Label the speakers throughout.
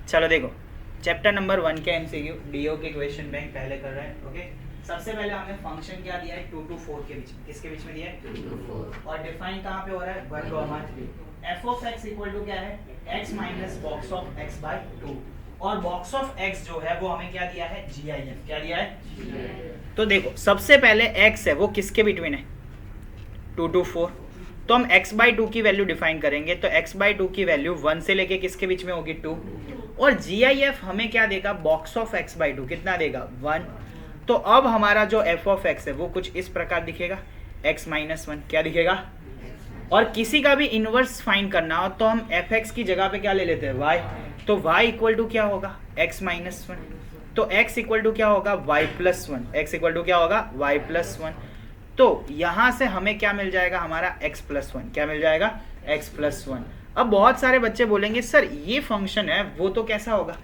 Speaker 1: चलो देखो, chapter number 1 के एमसीक्यू डीओ के क्वेश्चन बैंक पहले कर रहे हैं। ओके, सबसे पहले हमें फंक्शन क्या दिया है 2 to 4 के बीच में, किसके बीच में दिया है 2 to 4, और डिफाइन कहाँ पे हो रहा है 1, 3। F of x equal to क्या है x minus box of x by 2, और बॉक्स ऑफ x जो है वो हमें क्या दिया है GIF, क्या दिया है। तो देखो सबसे पहले x है वो किसके बिटवीन है 2 to 4, तो हम x बाई 2 की वैल्यू डिफाइन करेंगे, तो x बाई 2 की वैल्यू 1 से लेके किसके बीच में होगी 2, और GIF हमें क्या देगा बॉक्स ऑफ x बाई 2 कितना देगा 1। तो अब हमारा जो f ऑफ x है वो कुछ इस प्रकार दिखेगा x माइनस 1, क्या दिखेगा, और किसी का भी इनवर्स फाइंड करना हो तो हम fx की जगह पे क्या ले लेते हैं y, तो y इक्वल टू क्या होगा x माइनस 1, तो x इक्वल टू क्या होगा y plus 1, x equal to क्या होगा y प्लस 1। तो यहां से हमें क्या मिल जाएगा हमारा x प्लस 1, क्या मिल जाएगा x प्लस 1। अब बहुत सारे बच्चे बोलेंगे सर ये फंक्शन है वो तो कैसा होगा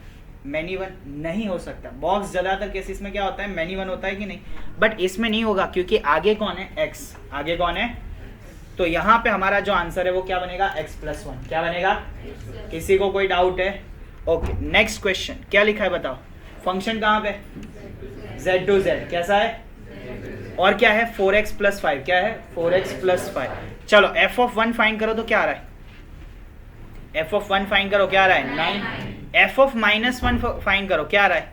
Speaker 1: मैनी वन, नहीं हो सकता। बॉक्स ज्यादातर केसेस में क्या होता है मैनी वन होता है कि नहीं, बट इसमें नहीं होगा क्योंकि आगे कौन है x, आगे कौन है, तो यहाँ पे हमारा जो आंसर है वो क्या बनेगा x प्लस 1, क्या बनेगा। किसी को कोई डाउट है? ओके, नेक्स्ट क्वेश्चन क्या लिखा है बताओ, फंक्शन कहाँ पे z टू z कैसा है, और क्या है 4x प्लस 5, क्या है 4x प्लस 5। चलो f ऑफ 1 फाइंड करो तो क्या आ रहा है, f ऑफ 1 फाइंड करो क्या आ रहा है 9, f ऑफ माइनस 1 फाइंड करो क्या आ रहा है।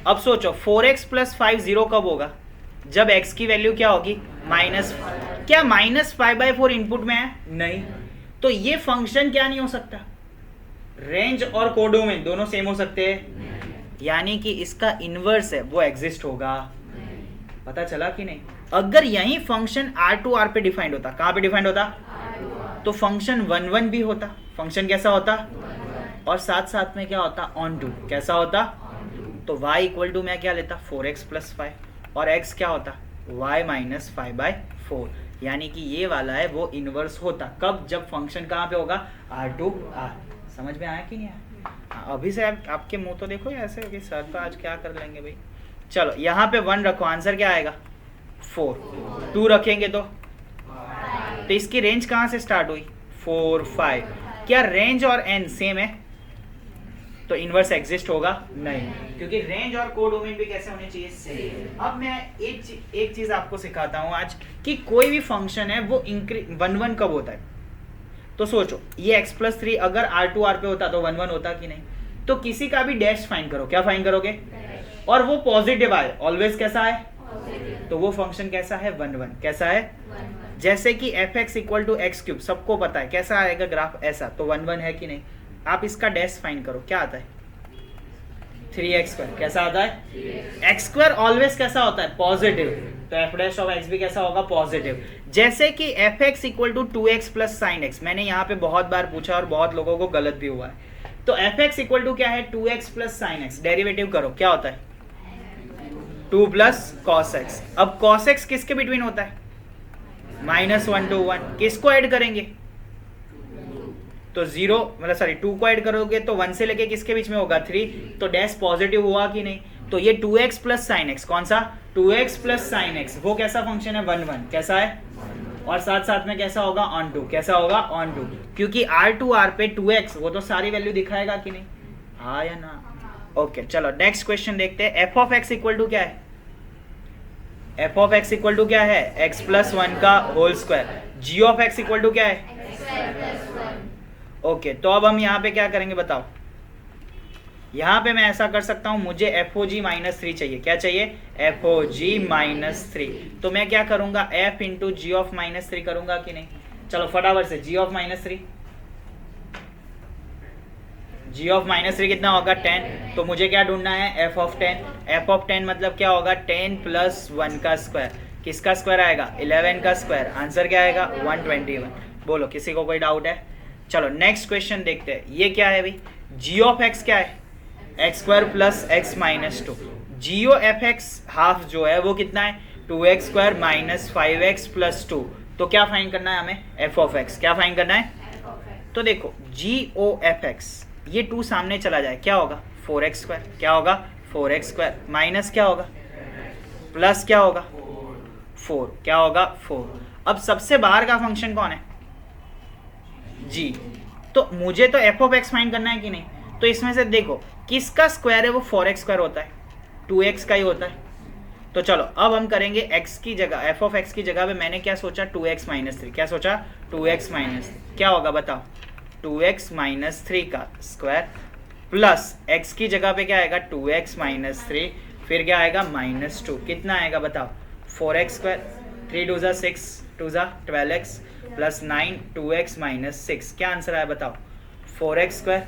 Speaker 1: अब सोचो 4x प्लस 5 जीरो कब होगा, जब x की वैल्यू क्या होगी माइनस, क्या माइनस 5/4 इनपुट में है नहीं, तो ये फंक्शन क्या नहीं हो सकता, रेंज और कोडोमेन दोनों सेम हो सकते हैं, यानी कि इसका इनवर्स है वो एग्जिस्ट होगा। पता चला कि नहीं। अगर यही फंक्शन R2R पे डिफाइंड होता, कहाँ पे डिफाइंड होता, तो फंक्शन 1 भी होता, फंक्शन कैसा होता, और साथ साथ में क्या होता ऑन टू, कैसा होता, तो y इक्वल टू मैं क्या लेता 4x प्लस 5, और x क्या होता y माइनस 5/4, यानी कि ये वाला है वो इनवर्स होता कब, जब फंक्शन कहाँ पे होगा R2R। समझ में आया कि नहीं आया? अभी से आपके मुंह तो देखो ऐसे कि सर तो आज क्या कर लेंगे भाई। चलो यहाँ पे 1 रखो, आंसर क्या आएगा 4, 2 रखेंगे तो इसकी रेंज कहाँ से स्टार्ट हुई 4, 5, क्या रेंज और n सेम है, तो इनवर्स एग्जिस्ट होगा नहीं, क्योंकि रेंज और कोडोमेन भी कैसे होने चाहिए सेम। अब मैं एक चीज आपको सिखाता हूँ आज कि कोई भी फंक्शन है वो 1 कब होता है, तो सोचो ये x प्लस 3 अगर R2R पे होता तो 1 होता कि नहीं, तो किसी का भी डैश फाइंड करो, क्या फाइंड करोगे, और वो पॉजिटिव आए ऑलवेज कैसा है, तो वो फंक्शन कैसा है 1, कैसा है, जैसे कि fx equal to x cube सबको पता है कैसा आएगा ग्राफ ऐसा, तो 1 है कि नहीं। आप इसका डैश फाइंड करो क्या आता है 3x², कैसा आता है x² ऑलवेज कैसा होता है पॉजिटिव, तो f डैश ऑफ x भी कैसा होगा पॉजिटिव। जैसे कि fx equal to 2x plus sine x, मैंने यहाँ पे बहुत बार पूछा और बहुत लोगों को गलत भी हुआ है, तो fx इक्वल टू क्या है 2x plus sine x, derivative करो क्या होता है 2 प्लस कॉस x। अब कॉस x किसके बिटवीन होता है -1 to 1, किसको ऐड करेंगे, तो 0 मतलब सॉरी 2 को ऐड करोगे तो 1 से लेके किसके बीच में होगा 3, तो डैश पॉजिटिव हुआ कि नहीं, तो ये 2x प्लस साइन x, कौन सा 2x प्लस साइन x, वो कैसा फंक्शन है 1, कैसा है, और साथ साथ में कैसा होगा ऑन टू, कैसा होगा ऑन टू, क्योंकि R2R पे 2x वो तो सारी वैल्यू दिखाएगा कि नहीं, हाँ या ना। ओके चलो नेक्स्ट क्वेश्चन देखते हैं। f of x equal to क्या है, f of x equal to क्या है x प्लस 1 का whole square, g of x equal to क्या है ओके तो अब हम यहाँ पे क्या करेंगे बताओ, यहाँ पे मैं ऐसा कर सकता हूँ, मुझे FOG -3 चाहिए, क्या चाहिए FOG -3, तो मैं क्या करूँगा f इंटू जी ऑफ -3 करूँगा कि नहीं। चलो फटाफट से g ऑफ -3, g ऑफ -3 कितना होगा 10, तो मुझे क्या ढूंढना है f ऑफ 10, f ऑफ 10 मतलब क्या होगा 10 प्लस 1 का स्क्वायर, किसका स्क्वायर आएगा 11 का स्क्वायर, आंसर क्या आएगा 121। बोलो किसी को कोई डाउट है। चलो नेक्स्ट क्वेश्चन देखते हैं, ये क्या है भाई g ऑफ x क्या है x² प्लस x माइनस 2, जी ओ एफ एक्स हाफ जो है वो कितना है 2x² माइनस 5x प्लस 2, तो क्या फाइंड करना है हमें f ऑफ x, क्या फाइंड करना है, तो देखो GOFX ये 2 सामने चला जाए क्या होगा 4x², क्या होगा 4x² माइनस क्या होगा प्लस क्या होगा 4, क्या होगा 4। अब सबसे बाहर का फंक्शन कौन है g, तो मुझे तो f ऑफ x फाइंड करना है कि नहीं, तो इसमें से देखो किसका स्क्वायर है वो 4x स्क्वायर होता है, 2x का ही होता है। तो चलो अब हम करेंगे x की जगह, f ऑफ x की जगह पे मैंने क्या सोचा 2x माइनस 3, क्या सोचा 2x माइनस 3, क्या होगा बताओ 2x माइनस 3 का स्क्वायर प्लस x की जगह पे क्या आएगा 2x माइनस 3, फिर क्या आएगा माइनस 2, कितना आएगा बताओ 4x square, 3 2 6 2 12x plus 9 2x minus 6, क्या आंसर आया बताओ 4x स्क्वायर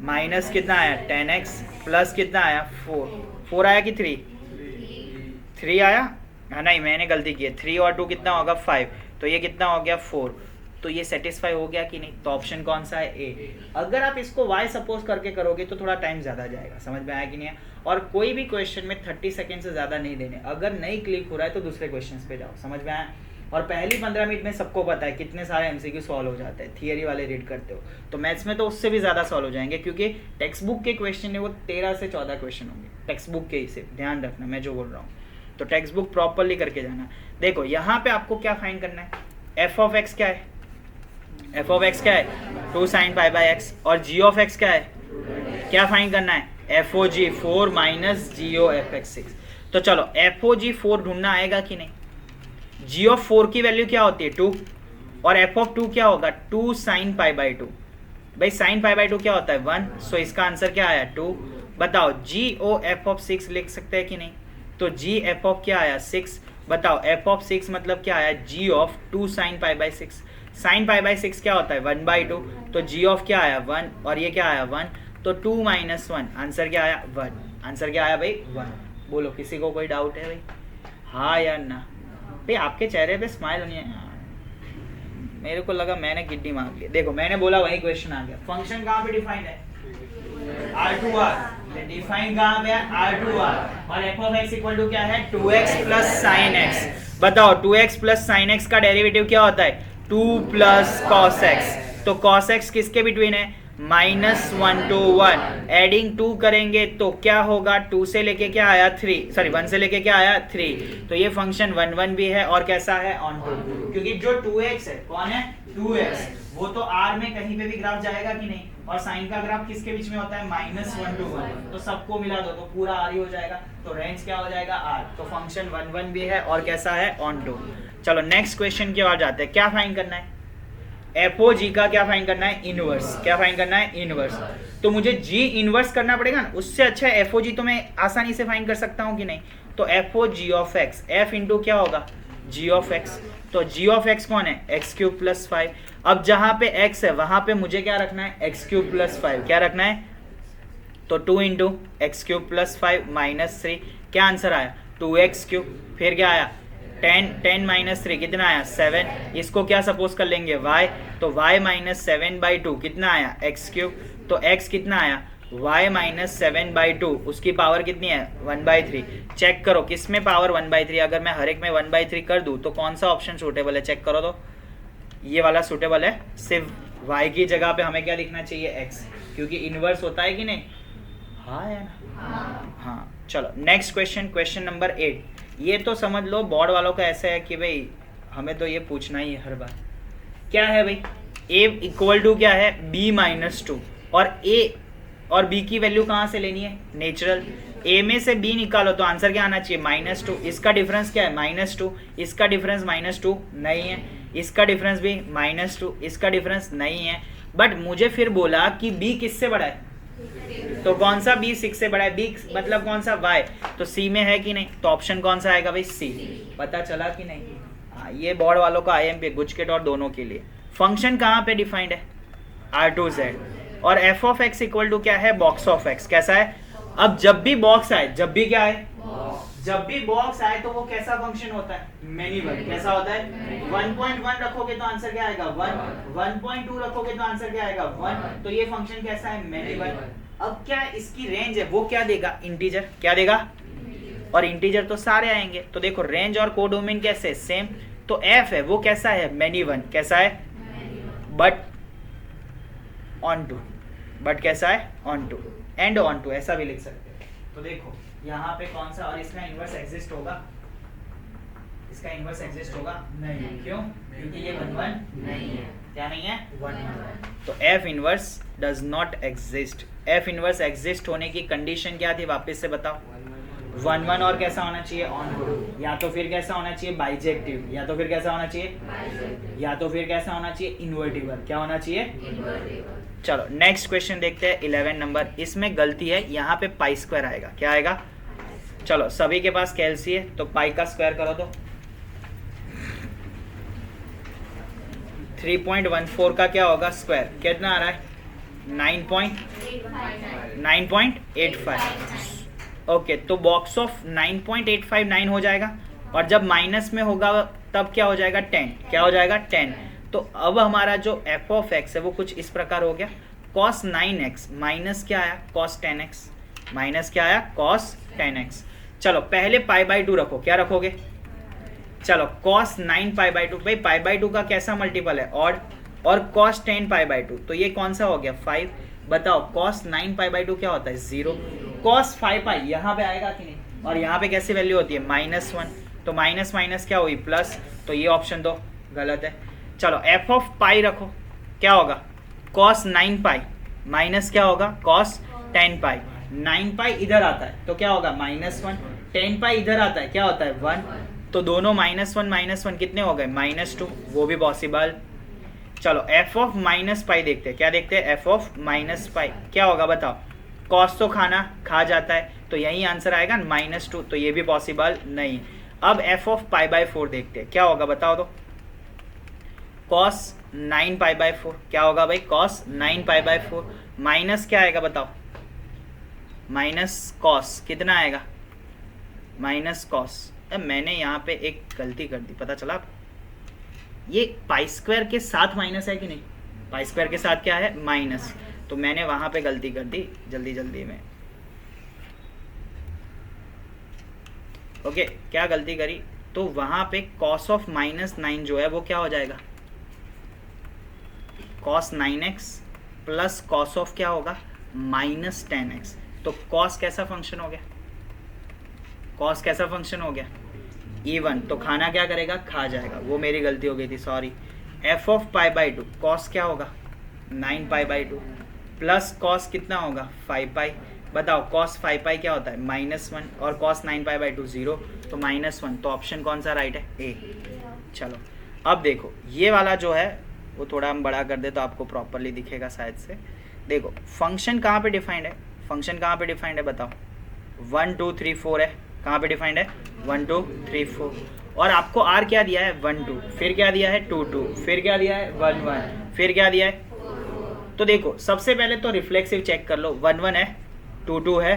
Speaker 1: माइनस कितना आया 10x प्लस कितना आया 4 आया कि 3 आया, हाँ नहीं मैंने गलती की है, 3 और 2 कितना होगा 5, तो ये कितना हो गया 4, तो ये सेटिस्फाई हो गया कि नहीं, तो ऑप्शन कौन सा है ए। अगर आप इसको y सपोज करके करोगे तो थोड़ा टाइम ज़्यादा जाएगा, समझ में आया कि नहीं है। और कोई भी क्वेश्चन में 30 सेकंड से ज़्यादा नहीं देने, अगर नहीं क्लिक हो रहा है तो दूसरे क्वेश्चन पे जाओ, समझ में आया। और पहली 15 मिनट में सबको पता है कितने सारे एमसीक्यू सॉल्व हो जाते हैं, थियरी वाले रीड करते हो, तो मैथ्स में तो उससे भी ज़्यादा सॉल्व हो जाएंगे, क्योंकि टेक्स्ट बुक के क्वेश्चन है वो 13 से 14 क्वेश्चन होंगे टेक्स्ट बुक के ही से, ध्यान रखना मैं जो बोल रहा हूँ, तो टेक्स्ट बुक प्रॉपरली करके जाना। देखो यहाँ पे आपको क्या फाइंड करना है, एफ ऑफ एक्स क्या है, एफ ऑफ एक्स क्या है 2 sin पाई बाई एक्स, और जी ऑफ एक्स क्या है, क्या फाइंड करना है एफ ओ जी 4 माइनस जी ओ एफ एक्स 6। तो चलो एफ ओ जी 4 ढूंढना आएगा कि नहीं, जी ऑफ 4 की वैल्यू क्या होती है 2, और एफ ऑफ 2 क्या होगा 2 sin पाई बाई 2, भाई sin पाई बाई 2 क्या होता है 1, सो इसका आंसर क्या आया 2। बताओ जी ओ एफ ऑफ 6 लिख सकते हैं कि नहीं, तो जी एफ ऑफ क्या आया 6, बताओ एफ ऑफ 6 मतलब क्या आया G of 2 sin pi by 6, sin pi by 6 क्या होता है 1/2, तो जी ऑफ क्या आया 1 और ये क्या आया 1, तो 2 माइनस 1, आंसर क्या आया 1, आंसर क्या आया भाई 1। बोलो किसी को कोई डाउट है भाई, हाँ या ना भाई, आपके चेहरे पे स्माइल होनी है, मेरे को लगा मैंने किड्नी मांग ली, देखो मैंने बोला वही क्वेश्चन आ गया। फंक्शन कहाँ पे डिफाइंड है R2R, डिफाइन कहाँ पे है R2R, और f of x equal to क्या है 2x प्लस साइन एक्स। बताओ 2x प्लस साइन एक्स का डेरिवेटिव क्या होता है 2 प्लस कॉस एक्स, तो कॉस एक्स किसके बिटवीन है -1 to 1, एडिंग 2 करेंगे तो क्या होगा 2 से लेके क्या आया 3, सॉरी 1 से लेके क्या आया 3, तो ये फंक्शन 1 1 भी है और कैसा है ऑन टू, क्योंकि जो 2x है कौन है 2x, वो तो r में कहीं पे भी ग्राफ जाएगा कि नहीं, और साइन का ग्राफ किसके बीच में होता है -1 to 1, तो सबको मिला दो तो पूरा r ही हो जाएगा, तो रेंज क्या हो जाएगा r, तो फंक्शन 1 1 भी है और कैसा है ऑन टू। चलो नेक्स्ट क्वेश्चन की ओर जाते हैं, क्या फाइंड करना है एफ ओ जी का, क्या फाइंड करना है इनवर्स, क्या फाइंड करना है इनवर्स, तो मुझे जी इनवर्स करना पड़ेगा ना, उससे अच्छा एफ ओ जी तो मैं आसानी से फाइंड कर सकता हूँ कि नहीं, तो F O ji of x, F into क्या होगा जी ऑफ एक्स, तो जी ऑफ एक्स कौन है एक्स क्यूब प्लस 5, अब जहाँ पे एक्स है वहाँ पे मुझे क्या रखना है एक्स क्यूब प्लस 5, क्या रखना है, तो 2 into x cube plus 5 minus 3, क्या आंसर आया 2x क्यूब, फिर क्या आया 10 माइनस 3 कितना आया 7, इसको क्या सपोज कर लेंगे y, तो y माइनस 7/2 कितना आया x क्यूब, तो x कितना आया y माइनस 7/2, उसकी पावर कितनी है 1/3, चेक करो किस में पावर 1/3, अगर मैं हर एक में 1/3 कर दूं तो कौन सा ऑप्शन सूटेबल है, चेक करो तो ये वाला सूटेबल है, सिर्फ y की जगह पे हमें क्या लिखना चाहिए x, क्योंकि इनवर्स होता है कि नहीं, हाँ या ना, हाँ। चलो नेक्स्ट क्वेश्चन, क्वेश्चन नंबर 8, ये तो समझ लो बोर्ड वालों का ऐसा है कि भाई हमें तो ये पूछना ही है हर बार, क्या है भाई a इक्वल टू क्या है b-2, और a और b की वैल्यू कहाँ से लेनी है नेचुरल, a में से b निकालो तो आंसर क्या आना चाहिए -2, इसका डिफरेंस क्या है -2, इसका डिफरेंस -2 नहीं है, इसका डिफरेंस भी -2, इसका डिफरेंस नहीं है, बट मुझे फिर बोला कि b किससे बड़ा है, तो कौन सा b 6 से बड़ा है, b मतलब कौन सा y, तो c में है कि नहीं, तो ऑप्शन कौन सा आएगा भाई c, पता चला कि नहीं, हाँ ये बोर्ड वालों का IMP गुचकेट और दोनों के लिए। फंक्शन कहाँ पे डिफाइंड है R2Z, और f of x equal to क्या है बॉक्स ऑफ x, कैसा है, अब जब भी बॉक्स आए, जब भी क्या है जब भी बॉक्स आए तो वो कैसा फंक्शन होता है मेनी वन, कैसा होता है 1.1 रखोगे तो आंसर क्या आएगा 1, 1.2 रखोगे तो आंसर क्या आएगा 1, तो ये फंक्शन कैसा है मेनी वन। अब क्या इसकी रेंज है वो क्या देगा इंटीजर, क्या देगा, और इंटीजर तो सारे आएंगे, तो देखो रेंज और कोडोमेन कैसे सेम, तो f है वो कैसा है मेनी वन, कैसा है बट ऑन टू, बट कैसा है onto, and onto ऐसा भी लिख सकते हैं। तो देखो यहाँ पे कौन सा, और इसका इनवर्स एग्जिस्ट होगा, इसका इनवर्स एग्जिस्ट होगा नहीं, क्यों, क्योंकि ये 1 1 नहीं है, क्या नहीं है 1 1, तो f inverse does not exist. F inverse exist होने की कंडीशन क्या थी, वापस से बताओ। 1 1 और कैसा होना चाहिए, ऑन टू, या तो फिर कैसा होना चाहिए बाइजेक्टिव, या तो फिर कैसा होना चाहिए, या तो फिर कैसा होना चाहिए इन्वर्टिबल। क्या होना चाहिए, इन्वर्टिबल। चलो नेक्स्ट क्वेश्चन देखते हैं 11 नंबर। इसमें गलती है, यहाँ पे पाई स्क्वायर आएगा। क्या आएगा, चलो सभी के पास कैलसी है तो पाई का स्क्वायर करो तो 3.14 का क्या होगा स्क्वायर, कितना आ रहा है 9.85। ओके, तो बॉक्स ऑफ 9.859 हो जाएगा, और जब माइनस में होगा तब क्या हो जाएगा 10। क्या हो जाएगा 10। तो अब हमारा जो एफ ऑफ एक्स है वो कुछ इस प्रकार हो गया, cos 9x माइनस क्या आया cos 10x, माइनस क्या आया cos 10x। चलो पहले पाई बाई 2 रखो, क्या रखोगे, चलो cos 9 पाई बाई 2, भाई पाई बाई 2 का कैसा मल्टीपल है ऑड, और cos 10 पाई बाई 2, तो ये कौन सा हो गया 5। बताओ cos 9 पाई बाई 2 क्या होता है 0, cos 5 पाई यहाँ पे आएगा कि नहीं, और यहाँ पे कैसी वैल्यू होती है -1, तो माइनस माइनस क्या हुई प्लस, तो ये ऑप्शन दो गलत है। चलो एफ ऑफ पाई रखो, क्या होगा cos 9 पाई माइनस क्या होगा cos 10 पाई, 9 पाई इधर आता है तो क्या होगा -1, 10 पाई इधर आता है क्या होता है 1, तो दोनों -1 कितने हो गए -2, वो भी पॉसिबल। चलो एफ ऑफ माइनस पाई देखते हैं, क्या देखते हैं एफ ऑफ माइनस पाई क्या होगा बताओ, कॉस तो खाना खा जाता है तो यही आंसर आएगा -2, तो ये भी पॉसिबल नहीं। अब एफ ऑफ पाई बाई 4 देखते हैं, क्या होगा बताओ तो, cos 9 पाई बाई 4 क्या होगा भाई cos 9 पाई बाई 4, माइनस क्या आएगा बताओ, माइनस कॉस कितना आएगा माइनस कॉस। मैंने यहाँ पे एक गलती कर दी, पता चला आपको, ये पाई स्क्वायर के साथ माइनस है कि नहीं, पाई स्क्वायर के साथ क्या है माइनस, तो मैंने वहां पे गलती कर दी जल्दी में। ओके, क्या गलती करी, तो वहां पे cos ऑफ -9 जो है वो क्या हो जाएगा cos 9x plus cos of क्या होगा -10x, तो cos कैसा फंक्शन हो गया, cos कैसा फंक्शन हो गया इवन, तो खाना क्या करेगा खा जाएगा, वो मेरी गलती हो गई थी sorry. F of pi by 2 cos क्या होगा 9 पाई बाई 2 प्लस cos कितना होगा 5 पाई, बताओ cos 5 पाई क्या होता है -1, और cos 9 पाई बाई 2 0, तो -1, तो ऑप्शन कौन सा राइट है ए। चलो अब देखो ये वाला जो है वो थोड़ा हम बड़ा कर दे तो आपको प्रॉपरली दिखेगा शायद से। देखो फंक्शन कहाँ पे डिफाइंड है, फंक्शन कहाँ पे डिफाइंड है बताओ, 1 2 3 4 है, कहाँ पे डिफाइंड है 1 2 3 4, और आपको आर क्या दिया है 1 2, फिर क्या दिया है 2 2, फिर क्या दिया है 1 1, फिर क्या दिया है, तो देखो सबसे पहले तो रिफ्लेक्सिव चेक कर लो, 1 1 है 2 2 है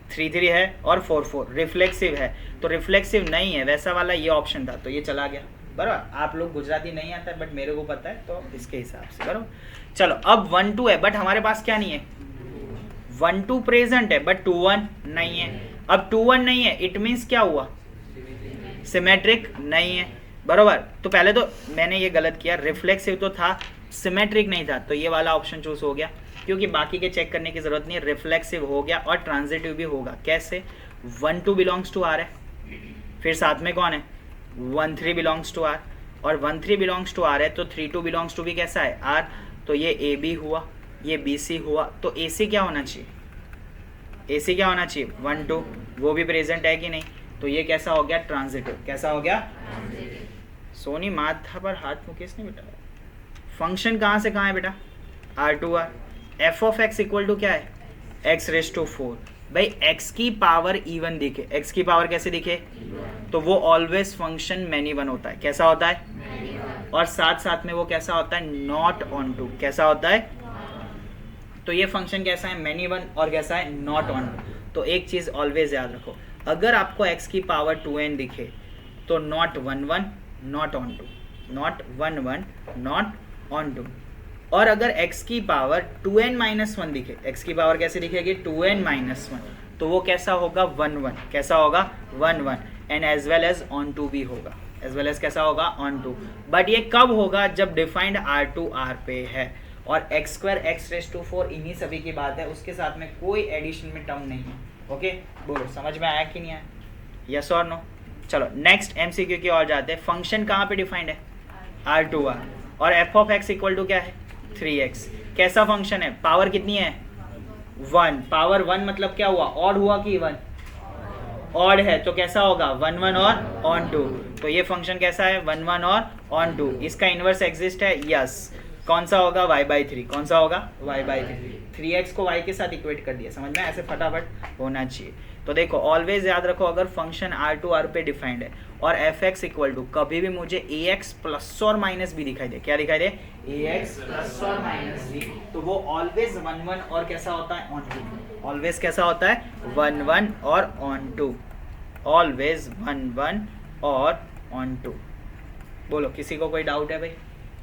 Speaker 1: 3 3 है और 4 4 रिफ्लेक्सिव है, तो रिफ्लेक्सिव नहीं है वैसा वाला ये ऑप्शन था तो ये चला गया बराबर। आप लोग गुजराती नहीं आता है बट मेरे को पता है तो इसके हिसाब से बराबर। चलो अब 1 2 है बट हमारे पास क्या नहीं है 1 2 प्रेजेंट है बट 2 1 नहीं है। अब 2 1 नहीं है इट मीन्स क्या हुआ सिमेट्रिक नहीं है बराबर। तो पहले तो मैंने ये गलत किया, रिफ्लेक्सिव तो था सिमेट्रिक नहीं था, तो ये वाला ऑप्शन चूज हो गया क्योंकि बाकी के चेक करने की जरूरत नहीं है, रिफ्लेक्सिव हो गया और ट्रांजिटिव भी होगा। कैसे 1 2 बिलोंग्स टू आर है, फिर साथ में कौन है 1 3 बिलोंग्स टू आर, और 1 3 बिलोंग्स टू आर है तो 3 2 बिलोंग्स टू भी कैसा है आर, तो ये ए बी हुआ ये बी सी हुआ, तो ए सी क्या होना चाहिए ए सी क्या होना चाहिए 1 2, वो भी प्रेजेंट है कि नहीं, तो ये कैसा हो गया ट्रांजिटिव। कैसा हो गया सोनी माथा पर हाथ मुकेश ने बेटा, फंक्शन कहाँ से कहाँ है बेटा R to R, f of x equal to क्या है एक्स रेस टू 4, भाई x की पावर इवन दिखे, x की पावर कैसे दिखे, तो वो ऑलवेज फंक्शन मैनी वन होता है। कैसा होता है और साथ साथ में वो कैसा होता है नॉट ऑन टू, कैसा होता है, तो ये फंक्शन कैसा है मैनी वन और कैसा है नॉट ऑन टू। तो एक चीज ऑलवेज याद रखो, अगर आपको x की पावर 2n दिखे तो not 1 1 not onto, not 1 1 not onto, और अगर x की पावर 2n माइनस 1 दिखे, x की पावर कैसे दिखेगी 2n माइनस 1, तो वो कैसा होगा 1 1, कैसा होगा 1 1, and as well as onto भी होगा, एज वेल एज कैसा होगा ऑन टू। बट ये कब होगा जब डिफाइंड आर टू आर पे है, और x square x raise to 4 इन्हीं सभी की बात है, उसके साथ में कोई एडिशन में टर्म नहीं है। ओके बोलो समझ में आया कि नहीं आया, यस और नो। चलो नेक्स्ट एमसीक्यू की ओर जाते हैं। फंक्शन कहाँ पे डिफाइंड है आर टू आर, और f of x equal to क्या है 3x, कैसा फंक्शन है, पावर कितनी है 1, पावर 1 मतलब क्या हुआ, ऑड हुआ कि इवन, ऑड है तो कैसा होगा 1 1 और ऑन 2, तो ये फंक्शन कैसा है 1 1 और ऑन 2, इसका इनवर्स एग्जिस्ट है, यस, कौन सा होगा y/3, कौन सा होगा y/3, 3x को y के साथ इक्वेट कर दिया, समझ में, ऐसे फटाफट होना चाहिए। तो देखो ऑलवेज याद रखो, अगर फंक्शन R पे डिफाइंड है और fx इक्वल टू कभी भी मुझे ax प्लस और माइनस भी दिखाई दे, क्या दिखाई दे, ax प्लस और माइनस भी, तो वो ऑलवेज 1 1 और कैसा होता है ऑन 2, ऑलवेज कैसा होता है 1 1 और ऑन 2, ऑलवेज 1 1 और ऑन 2। बोलो किसी को कोई डाउट है भाई,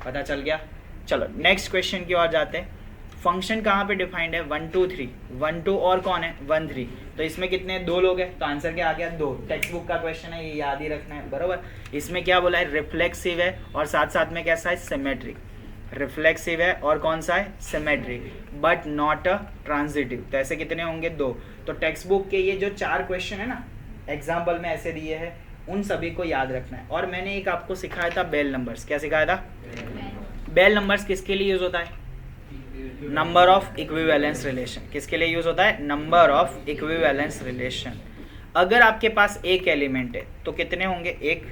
Speaker 1: पता चल गया। चलो नेक्स्ट क्वेश्चन की ओर जाते हैं। फंक्शन कहाँ पे डिफाइंड है 1 2 3, 1 2 और कौन है 1 3, तो इसमें कितने 2 लोग हैं, तो आंसर क्या आ गया 2, टेक्स्ट बुक का क्वेश्चन है, ये याद ही रखना है बरोबर। इसमें क्या बोला है रिफ्लेक्सिव है और साथ साथ में कैसा है सिमेट्रिक, रिफ्लेक्सिव है और कौन सा है symmetric, but not a transitive, तो ऐसे कितने होंगे 2। तो टेक्स्ट बुक के ये जो 4 क्वेश्चन है ना एग्जाम्पल में ऐसे दिए हैं, उन सभी को याद रखना है। और मैंने एक आपको सिखाया था बेल नंबर्स, क्या सिखाया था, बेल नंबर्स किसके लिए यूज होता है, नंबर ऑफ इक्विवेलेंस रिलेशन, किसके लिए यूज होता है, नंबर ऑफ इक्विवेलेंस रिलेशन। अगर आपके पास एक एलिमेंट है तो कितने होंगे, एक,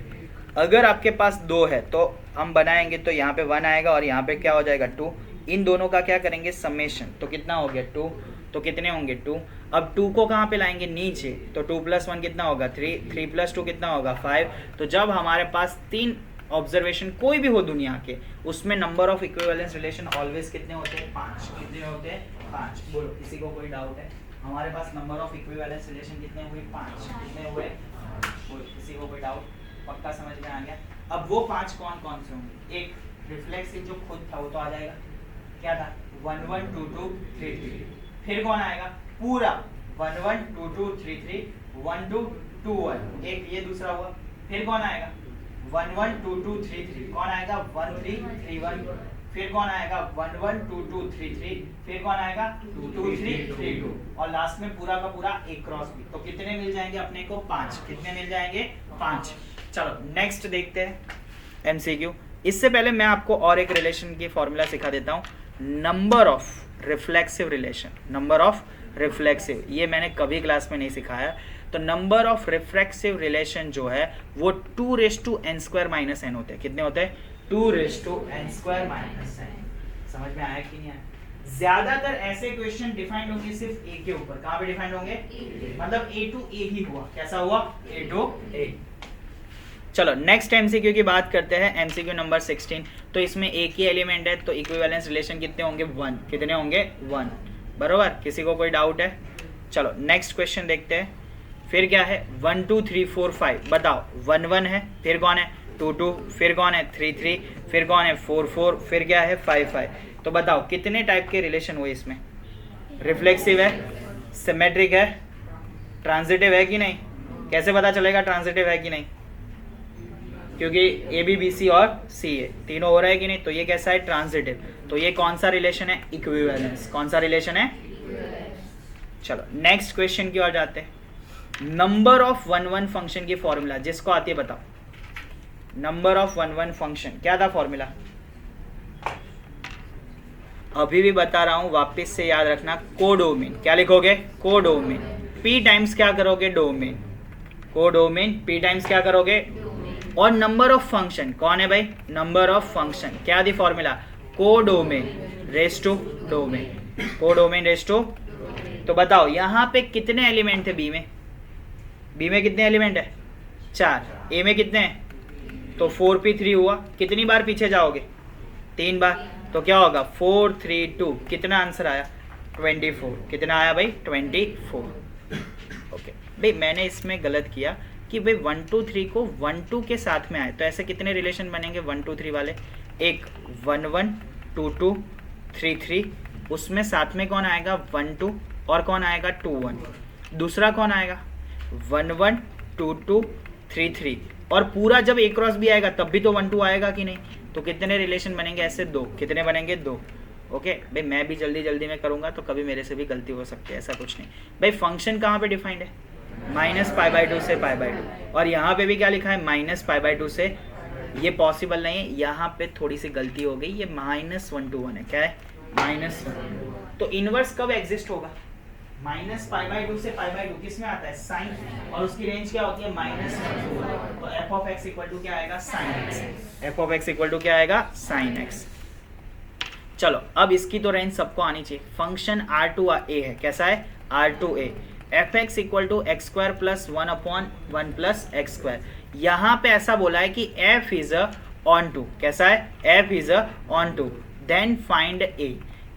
Speaker 1: अगर आपके पास 2 है तो हम बनाएंगे तो यहाँ पे 1 आएगा और यहाँ पे क्या हो जाएगा 2, इन दोनों का क्या करेंगे समेशन, तो कितना हो गया 2, तो कितने होंगे 2। अब 2 को कहाँ पे लाएंगे नीचे, तो 2 + 1 कितना होगा 3, 3 + 2 कितना होगा 5। तो जब हमारे पास 3 ऑब्जर्वेशन कोई भी हो दुनिया के, उसमें number of equivalence relation always कितने होते हैं 5, कितने होते हैं 5। बोलो किसी को कोई डाउट है, हमारे पास नंबर ऑफ इक्विवेलेंस रिलेशन कितने हुए 5, कितने हुए, बोलो किसी को कोई डाउट, पक्का समझ में आ गया। अब वो 5 कौन कौन से होंगे, एक रिफ्लेक्सिव जो खुद था वो तो आ जाएगा, क्या था 1 1 2 2 3 3, फिर कौन आएगा पूरा 1 1 2 2 3 3 1 2 2 1, एक ये दूसरा हुआ, फिर कौन आएगा 1 1 2 2 3 3, कौन आएगा 1 3 3 1, फिर कौन आएगा 1 1 2 2 3 3, फिर कौन आएगा 2 3 3 2, और लास्ट में पूरा का पूरा एक क्रॉस भी। तो कितने मिल जाएंगे अपने को 5, कितने मिल जाएंगे 5। चलो नेक्स्ट देखते हैं एमसीक्यू। इससे पहले मैं आपको और एक रिलेशन की फॉर्मूला सिखा देता हूँ, number of reflexive relation, number of reflexive, ये मैंने कभी क्लास में नहीं सिखाया। तो नंबर ऑफ रिफ्लेक्सिव रिलेशन जो है वो 2⁻n² - n होते हैं, कितने होते हैं 2⁻n² - n। समझ में आया कि नहीं आया। ज्यादातर ऐसे क्वेश्चन डिफाइंड होंगे सिर्फ ए के ऊपर, कहाँ पे डिफाइंड होंगे, मतलब A to A ही हुआ, कैसा हुआ A to A। चलो नेक्स्ट एमसीक्यू की बात करते हैं, एमसीक्यू नंबर 16। तो इसमें एक ही एलिमेंट है तो इक्विवेलेंस रिलेशन कितने होंगे 1, कितने होंगे 1 बरोबर। किसी को कोई डाउट है, चलो नेक्स्ट क्वेश्चन देखते हैं। फिर क्या है 1 2 3 4 5, बताओ 1 1 है, फिर कौन है 2 2, फिर कौन है 3 3, फिर कौन है 4 4, फिर क्या है 5 5। तो बताओ कितने टाइप के रिलेशन हुए इसमें, रिफ्लेक्सिव है, सिमेट्रिक है, ट्रांजिटिव है कि नहीं, कैसे पता चलेगा ट्रांजिटिव है कि नहीं, क्योंकि ए बी बी सी और सी ए तीनों हो रहा है कि नहीं, तो ये कैसा है ट्रांजिटिव। तो ये कौन सा रिलेशन है इक्विवेलेंस, कौन सा रिलेशन है। चलो नेक्स्ट क्वेश्चन की ओर जाते हैं। नंबर ऑफ 1 1 फंक्शन की फॉर्मूला जिसको आती है बताओ, नंबर ऑफ 1 1 फंक्शन क्या था फॉर्मूला, अभी भी बता रहा हूं वापस से याद रखना, कोडोमेन, क्या लिखोगे कोडोमेन, p टाइम्स क्या करोगे डोमेन, कोडोमेन p टाइम्स क्या करोगे, और नंबर ऑफ फंक्शन कौन है भाई, नंबर ऑफ फंक्शन क्या थी formula, codomain range to domain, codomain range to. तो बताओ यहाँ पे कितने एलिमेंट थे बी में, बी में कितने एलिमेंट है 4, ए में कितने हैं, तो 4p3 हुआ, कितनी बार पीछे जाओगे 3 बार, तो क्या होगा 4 3 2, कितना आंसर आया 24, कितना आया भाई 24। ओके भाई मैंने इसमें गलत किया कि भाई 1 2 3 को 1 2 के साथ में आए, तो ऐसे कितने रिलेशन बनेंगे 1 2 3 वाले, एक 1 1 2 2 3 3, उसमें साथ में कौन आएगा 1 2 और कौन आएगा 2 1, दूसरा कौन आएगा 1 1 2 2 3 3, और पूरा जब एक क्रॉस भी आएगा तब भी तो 1 2 आएगा कि नहीं, तो कितने रिलेशन बनेंगे ऐसे 2, कितने बनेंगे 2। ओके भाई मैं भी जल्दी जल्दी में करूँगा तो कभी मेरे से भी गलती हो सकती है, ऐसा कुछ नहीं भाई। फंक्शन कहाँ पे डिफाइंड है -π/2 से π/2, और यहाँ पे भी क्या लिखा है -π/2 से, ये पॉसिबल नहीं है, यहाँ पे थोड़ी सी गलती हो गई, ये -1 to 1 है, क्या है -1। तो इनवर्स कब एग्जिस्ट होगा? -π/2 से π/2 किस में आता है? साइन, और उसकी रेंज क्या होती है? -1। तो f of x equal to क्या आएगा? Sine x। f of x equal to क्या आएगा? Sine x। चलो अब इसकी तो रेंज सबको आनी चाहिए। फंक्शन R2a है, कैसा है? R2a। fx equal to x square plus 1/1 plus x square. यहाँ पे ऐसा बोला है कि f इज ऑन टू, कैसा है? f is onto, then find a।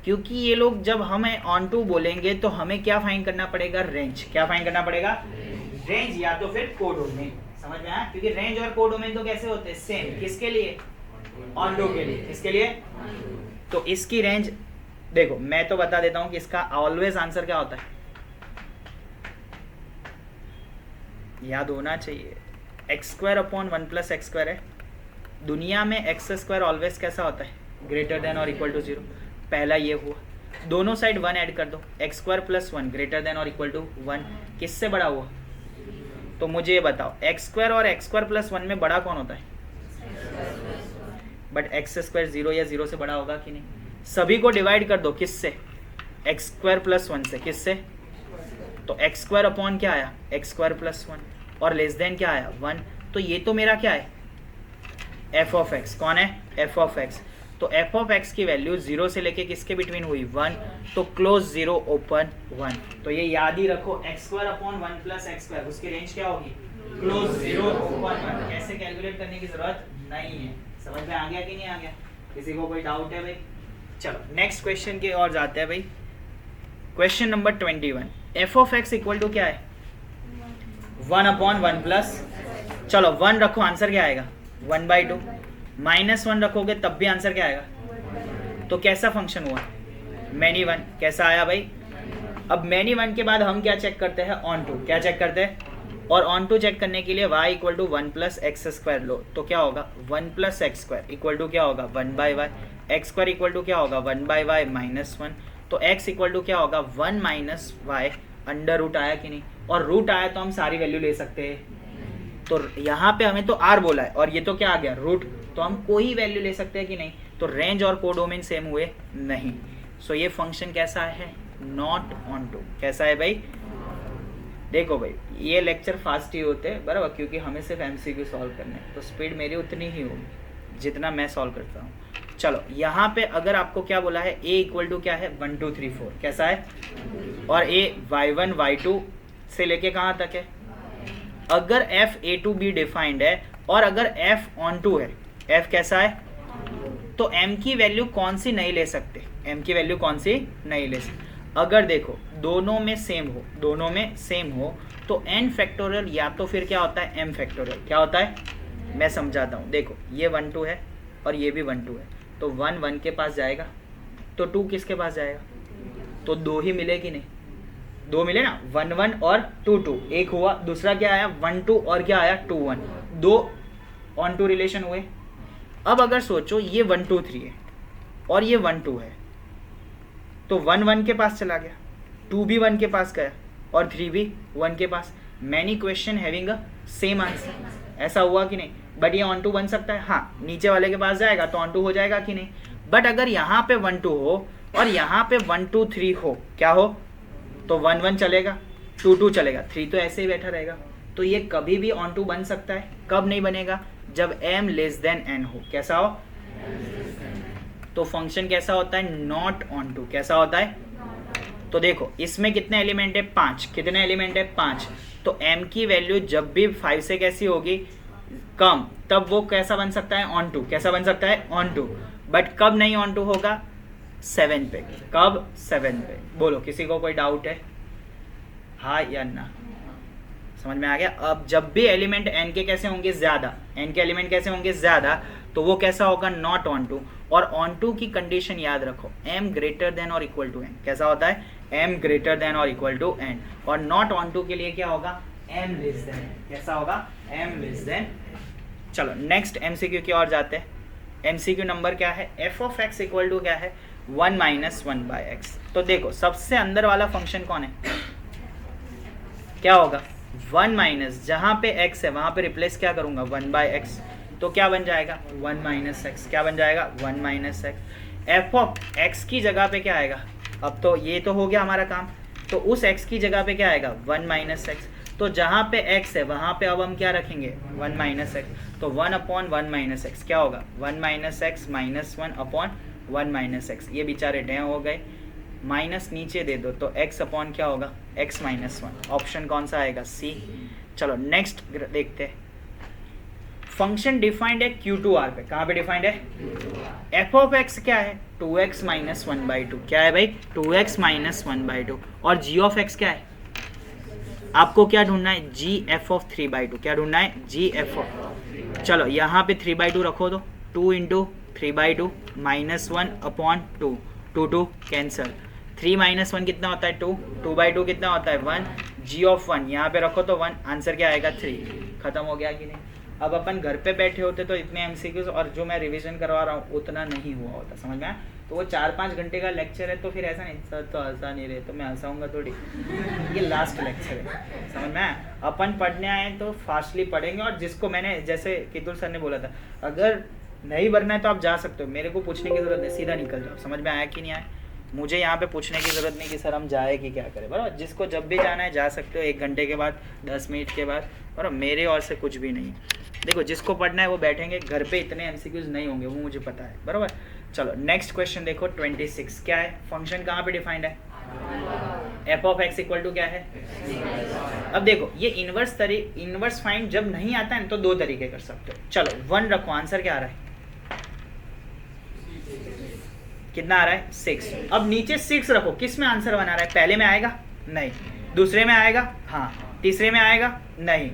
Speaker 1: क्योंकि ये लोग जब हमें ऑन टू बोलेंगे तो हमें क्या फाइंड करना पड़ेगा? रेंज। क्या फाइंड करना पड़ेगा? रेंज या तो फिर कोडोमेन। समझ में आया? क्योंकि रेंज और कोडोमेन तो कैसे होते हैं? सेम। किसके लिए? ऑन टू के लिए। किसके लिए? तो इसकी रेंज देखो, मैं तो बता देता हूं कि इसका ऑलवेज आंसर क्या होता है, याद होना चाहिए। x² 1 प्लस एक्स स्क्वायर है। दुनिया में x² ऑलवेज कैसा होता है? ग्रेटर देन और इक्वल टू 0। पहला ये हुआ, दोनों साइड 1 ऐड कर दो, x² प्लस 1 ग्रेटर देन और इक्वल टू 1। किससे बड़ा हुआ? तो मुझे ये बताओ, x² और x² प्लस 1 में बड़ा कौन होता है? बट x² 0 या 0 से बड़ा होगा कि नहीं? सभी को डिवाइड कर दो, किससे? x² प्लस 1 से। किससे? तो x² अपॉन क्या आया? x² प्लस 1, और लेस देन क्या आया? 1। तो ये तो मेरा क्या है? f of x। कौन है? f of x। तो f ऑफ x की वैल्यू 0 से लेके किसके बिटवीन हुई? 1। तो क्लोज 0 ओपन 1। तो ये याद ही रखो, x² upon 1 plus x square, उसकी रेंज क्या होगी? Close 0 open 1। कैसे कैलकुलेट करने की जरूरत नहीं है। समझ में आ गया कि नहीं आ गया? किसी को कोई डाउट है भाई? चलो नेक्स्ट क्वेश्चन की ओर जाते हैं भाई। Question number 21। f of x equal to क्या है? 1/1 प्लस, चलो 1 रखो, आंसर क्या आएगा? 1/2। -1 रखोगे तब भी आंसर क्या आएगा? तो कैसा फंक्शन हुआ? मैनी 1। कैसा आया भाई? अब मैनी 1 के बाद हम क्या चेक करते हैं? On to. क्या चेक करते हैं? और ऑन टू चेक करने के लिए y equal to 1 plus x square लो, तो क्या होगा? 1 plus x square equal to क्या होगा? 1/y। X square equal to क्या होगा? 1/y minus 1। तो x इक्वल टू क्या होगा? 1 माइनस वाई। अंडर रूट आया कि नहीं? और रूट आया तो हम सारी वैल्यू ले सकते हैं। तो यहाँ पे हमें तो r बोला है, और ये तो क्या आ गया? रूट। तो हम कोई वैल्यू ले सकते हैं कि नहीं? तो रेंज और कोडोमेन सेम हुए? नहीं। सो ये फंक्शन कैसा है? Not onto. कैसा है भाई? देखो भाई, ये लेक्चर फास्ट ही होते हैं बराबर, क्योंकि हमें सिर्फ MCQ सॉल्व करने हैं, तो स्पीड मेरी उतनी ही होगी जितना मैं सॉल्व करता हूँ। चलो यहाँ पे अगर आपको क्या बोला है? a इक्वल टू क्या है? 1 2 3 4। कैसा है? और a y1 y2 से लेके कहाँ तक है? अगर f a to b defined है और अगर f ऑन टू है, f कैसा है? तो m की वैल्यू कौन सी नहीं ले सकते? m की वैल्यू कौन सी नहीं ले सकते? अगर देखो दोनों में सेम हो, दोनों में सेम हो, तो n फैक्टोरियल या तो फिर क्या होता है? m factorial. क्या होता है? मैं समझाता हूँ। देखो ये 1 2 है और ये भी 1 2 है, तो 1 1 के पास जाएगा, तो 2 किसके पास जाएगा? तो 2 ही मिले कि नहीं? 2 मिले ना, 1 1 और 2 2। एक हुआ, दूसरा क्या आया? 1 2 और क्या आया? 2 1। 2 ऑन टू रिलेशन हुए। अब अगर सोचो ये 1 2 3 है और ये 1 2 है, तो 1 1 के पास चला गया, 2 भी 1 के पास गया और 3 भी 1 के पास। Many question having a same answer. ऐसा हुआ कि नहीं? बट ये ऑन टू बन सकता है, हाँ, नीचे वाले के पास जाएगा तो ऑन टू हो जाएगा कि नहीं? बट अगर यहाँ पे 1 2 हो और यहाँ पे 1 2 3 हो, क्या हो? तो 1 1 चलेगा, 2 2 चलेगा, 3 तो ऐसे ही बैठा रहेगा। तो ये कभी भी ऑन टू बन सकता है। कब नहीं बनेगा? जब m लेस देन n हो। कैसा हो? तो फंक्शन कैसा होता है? Not onto. कैसा होता है? तो देखो इसमें कितने एलिमेंट है? 5। कितने एलिमेंट है? 5। तो m की वैल्यू जब भी 5 से कैसी होगी? कम, तब वो कैसा बन सकता है? Onto. कैसा बन सकता है? On to. बट कब नहीं ऑन टू होगा? 7 पे। कब? 7 पे। बोलो, किसी को कोई डाउट है? हाँ या ना? समझ में आ गया? अब जब भी एलिमेंट n के कैसे होंगे? ज्यादा। n के एलिमेंट कैसे होंगे? ज्यादा, तो वो कैसा होगा? Not onto. और ऑन टू की कंडीशन याद रखो, m ग्रेटर देन और इक्वल टू n। कैसा होता है? m ग्रेटर देन और इक्वल टू n। और नॉट ऑन टू के लिए क्या होगा? m less than. कैसा होगा? m less than. चलो नेक्स्ट MCQ की ओर जाते हैं। MCQ नंबर क्या है? f of x equal to क्या है? 1 माइनस 1 बाई एक्स। तो देखो सबसे अंदर वाला फंक्शन कौन है? क्या होगा? 1 माइनस, जहाँ पे x है वहाँ पे रिप्लेस क्या करूँगा? 1 बाई एक्स। तो क्या बन जाएगा? 1 माइनस एक्स। क्या बन जाएगा? 1 minus x. F of x की जगह पे क्या आएगा, अब तो ये तो हो गया हमारा काम, तो उस एक्स की जगह पे क्या आएगा 1 माइनस एक्स, तो जहाँ पे x है वहाँ पे अब हम क्या रखेंगे 1 माइनस एक्स, तो 1 अपॉन 1 माइनस एक्स क्या होगा 1 minus x minus 1 upon 1 minus x, ये बेचारे डे हो गए, माइनस नीचे दे दो तो x अपॉन क्या होगा x माइनस 1, ऑप्शन कौन सा आएगा सी। चलो नेक्स्ट देखते हैं, फंक्शन डिफाइंड है Q2R पे, कहाँ पे डिफाइंड है, एफ ऑफ एक्स क्या है 2x माइनस 1/2, क्या है भाई 2x माइनस 1/2, और g ऑफ x क्या है, आपको क्या ढूंढना है जी एफ ऑफ 3/2, क्या ढूंढना है जी एफ ऑफ, चलो यहाँ पे 3/2 रखो तो 2 into 3/2 minus 1 upon 2, 2 cancel, 3 minus 1 कितना होता है 2, 2/2 कितना होता है 1, जी ऑफ 1 यहाँ पे रखो तो 1, आंसर क्या आएगा 3, खत्म हो गया कि नहीं। अब अपन घर पे बैठे होते तो इतने एमसीक्यूज और जो मैं रिवीजन करवा रहा हूँ उतना नहीं हुआ होता, समझ में आया, तो वो 4-5 घंटे का लेक्चर है तो फिर ऐसा नहीं सर तो हंसा नहीं रहे तो मैं हंसाऊंगा थोड़ी, ये लास्ट लेक्चर है, समझ में आया, अपन पढ़ने आए तो फास्टली पढ़ेंगे, और जिसको मैंने जैसे कितुल सर ने बोला था अगर नहीं भरना है तो आप जा सकते हो, मेरे को पूछने की जरूरत नहीं, सीधा निकल जाओ, समझ में आया कि नहीं आया, मुझे यहाँ पे पूछने की ज़रूरत नहीं कि सर हम जाए कि क्या करें, बराबर, जिसको जब भी जाना है जा सकते हो, 1 घंटे के बाद 10 मिनट के बाद, बराबर, मेरे और से कुछ भी नहीं। देखो जिसको पढ़ना है वो बैठेंगे, घर पे इतने एमसीक्यूज नहीं होंगे वो मुझे पता है, बराबर। चलो नेक्स्ट क्वेश्चन देखो 26, क्या है, फंक्शन कहाँ पे डिफाइंड है, f of x equal to क्या है, अब देखो ये इनवर्स फाइंड जब नहीं आता है तो 2 तरीके कर सकते हो, चलो 1 रखो, आंसर क्या आ रहा है, कितना आ रहा है 6, अब नीचे 6 रखो, किस में आंसर बना रहा है, पहले में आएगा नहीं, दूसरे में आएगा हाँ, तीसरे में आएगा नहीं,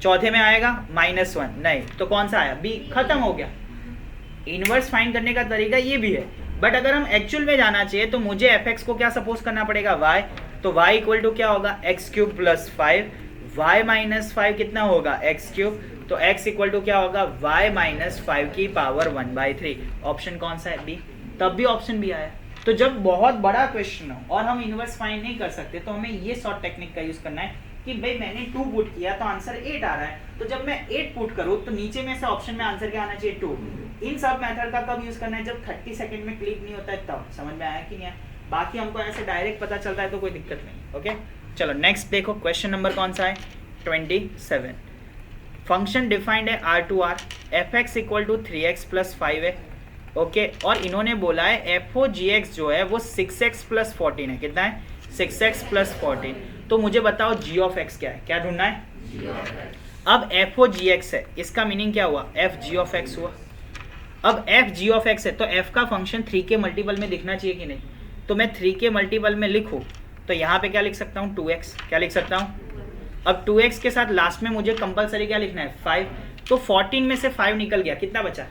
Speaker 1: चौथे में आएगा -1 नहीं, तो कौन सा आया बी, खत्म हो गया। इनवर्स फाइंड करने का तरीका ये भी है, बट अगर हम एक्चुअल में जाना चाहिए तो मुझे एफ एक्स को क्या सपोज करना पड़ेगा y, तो y इक्वल टू क्या होगा x³ + 5, y - 5 कितना होगा x³, तो x इक्वल टू क्या होगा y - 5 की पावर 1/3, ऑप्शन कौन सा है बी, तब भी ऑप्शन भी आया। तो जब बहुत बड़ा क्वेश्चन हो और हम इनवर्स फाइंड नहीं कर सकते तो हमें ये शॉर्ट टेक्निक का यूज करना है कि भाई मैंने 2 पुट किया तो आंसर 8 आ रहा है, तो जब मैं 8 पुट करूं तो नीचे में से ऑप्शन में आंसर क्या आना चाहिए 2। इन सब मेथड का कब यूज करना है, जब 30 सेकंड में क्लिक नहीं होता है तब, समझ में आया कि नहीं आया, बाकी हमको ऐसे डायरेक्ट पता चलता है तो कोई दिक्कत नहीं। ओके चलो नेक्स्ट देखो, क्वेश्चन नंबर कौन सा है 27, फंक्शन डिफाइंड है R2R, fx equal to 3x + 5 है, ओके, और इन्होंने बोला है f(g(x) जो है वो 6x + 14 है, कितना है 6x + 14, तो मुझे बताओ g ऑफ x क्या है, क्या ढूंढना है, अब f(g(x) है, इसका मीनिंग क्या हुआ f(g of x) हुआ, अब f(g of x) है तो f का फंक्शन 3 के मल्टीपल में दिखना चाहिए कि नहीं, तो मैं 3 के मल्टीपल में लिखूं तो यहाँ पे क्या लिख सकता हूँ 2x, क्या लिख सकता हूँ, अब 2x के साथ लास्ट में मुझे कंपलसरी क्या लिखना है 5, तो 14 में से 5 निकल गया, कितना बचा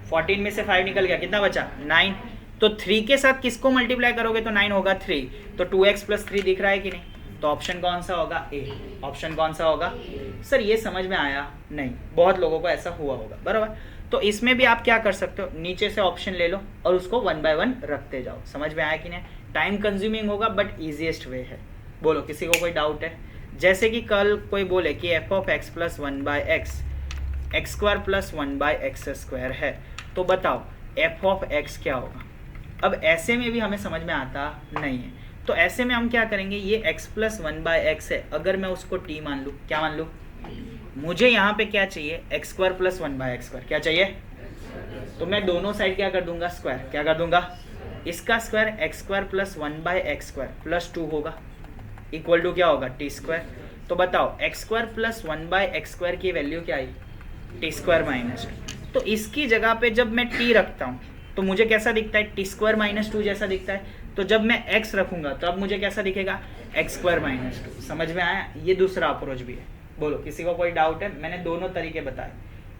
Speaker 1: 14 में से 5 निकल गया, कितना बचा 9, तो 3 के साथ किसको मल्टीप्लाई करोगे तो 9 होगा 3, तो 2x + 3 दिख रहा है कि नहीं, तो ऑप्शन कौन सा होगा ए, ऑप्शन कौन सा होगा, सर ये समझ में आया नहीं, बहुत लोगों को ऐसा हुआ होगा, बराबर, तो इसमें भी आप क्या कर सकते हो, नीचे से ऑप्शन ले लो और उसको 1 बाय 1 रखते जाओ, समझ में आया कि नहीं, टाइम कंज्यूमिंग होगा बट ईजीएस्ट वे है, बोलो किसी को कोई डाउट है, जैसे कि कल कोई बोले कि f(x + 1/x x² + 1/x² है, तो बताओ f(x) क्या होगा, अब ऐसे में भी हमें समझ में आता नहीं है, तो ऐसे में हम क्या करेंगे, ये x + 1/x है, अगर मैं उसको t मान लूँ, क्या मान लूँ, मुझे यहाँ पे क्या चाहिए x² + 1/x², क्या चाहिए, तो मैं दोनों साइड क्या कर दूंगा स्क्वायर, क्या कर दूंगा, इसका स्क्वायर x² + 1/x² + 2 होगा, इक्वल टू क्या होगा t², तो बताओ x² + 1/x² की वैल्यू क्या आई t² - 2, तो इसकी जगह पे जब मैं t रखता हूँ तो मुझे कैसा दिखता है t² - 2 जैसा दिखता है, तो जब मैं x रखूंगा तो अब मुझे कैसा दिखेगा x² - 2, समझ में आया, ये दूसरा अप्रोच भी है, बोलो किसी को कोई डाउट है, मैंने दोनों तरीके बताए,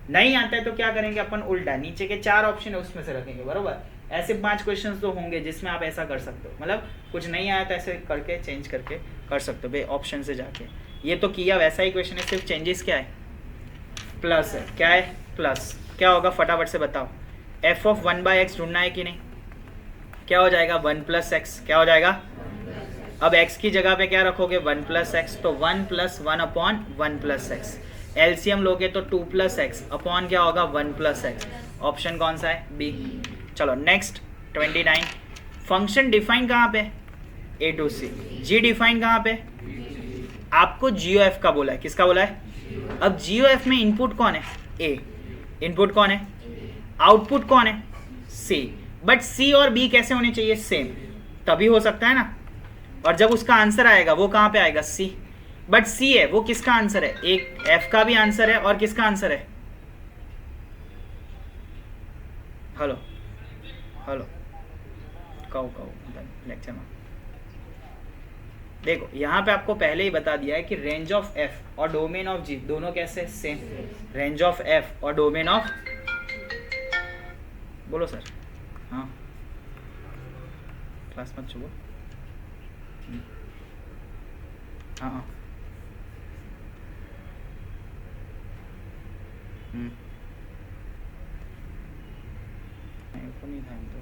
Speaker 1: नहीं आता है तो क्या करेंगे अपन उल्टा, नीचे के 4 ऑप्शन है उसमें से रखेंगे, बरोबर, ऐसे 5 क्वेश्चंस तो होंगे जिसमें आप ऐसा कर सकते हो, मतलब कुछ नहीं आया तो ऐसे करके चेंज करके कर सकते हो भाई, ऑप्शन से जाके, ये तो किया वैसा ही क्वेश्चन है, सिर्फ चेंजेस क्या है प्लस है, क्या है प्लस, क्या होगा फटाफट से बताओ, f(1/x) ढूंढना है कि नहीं, क्या हो जाएगा 1 + x, क्या हो जाएगा, अब x की जगह पे क्या रखोगे 1 + x, तो 1 + 1 अपॉन 1 + x, एलसीएम लोगे तो 2 + x अपॉन क्या होगा 1 + x, ऑप्शन कौन सा है बी, चलो नेक्स्ट 29, फंक्शन डिफाइन कहाँ पे, ए टू सी, जी डिफाइन कहाँ पे, आपको जियो एफ का बोला है, किसका बोला है, अब जियो एफ में इनपुट कौन है, ए, इनपुट कौन है, आउटपुट कौन है, सी, बट सी और बी कैसे होने चाहिए, सेम, तभी हो सकता है ना, और जब उसका आंसर आएगा वो कहाँ पे आएगा, सी, बट सी है वो किसका आंसर है, एक एफ का भी आंसर है और किसका आंसर है, हेलो हेलो कहो लेक्चर में देखो, यहाँ पे आपको पहले ही बता दिया है कि रेंज ऑफ एफ और डोमेन ऑफ जी दोनों कैसे सेम, रेंज ऑफ एफ और डोमेन ऑफ, बोलो सर, हाँ क्लास मत छुओ, हाँ हाँ नहीं था तो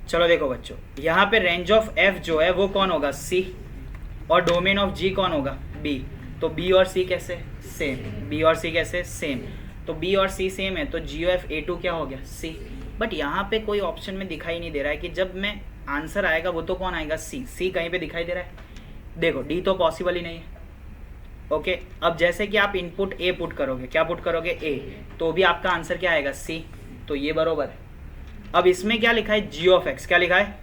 Speaker 1: चलो देखो बच्चों, यहाँ पे रेंज ऑफ एफ जो है वो कौन होगा, सी, और डोमेन ऑफ जी कौन होगा, बी, तो बी और सी कैसे सेम, बी और सी कैसे सेम, तो बी और सी सेम है तो जी एफ ए टू क्या हो गया, सी, बट यहाँ पे कोई ऑप्शन में दिखाई नहीं दे रहा है कि जब मैं आंसर आएगा वो तो कौन आएगा, सी, सी कहीं पे दिखाई दे रहा है, देखो डी तो पॉसिबल ही नहीं है, ओके, अब जैसे कि आप इनपुट ए पुट करोगे, क्या पुट करोगे, ए, तो भी आपका आंसर क्या आएगा, सी, तो ये बरोबर है। अब इसमें क्या लिखा है, जी ऑफ एक्स, क्या लिखा है,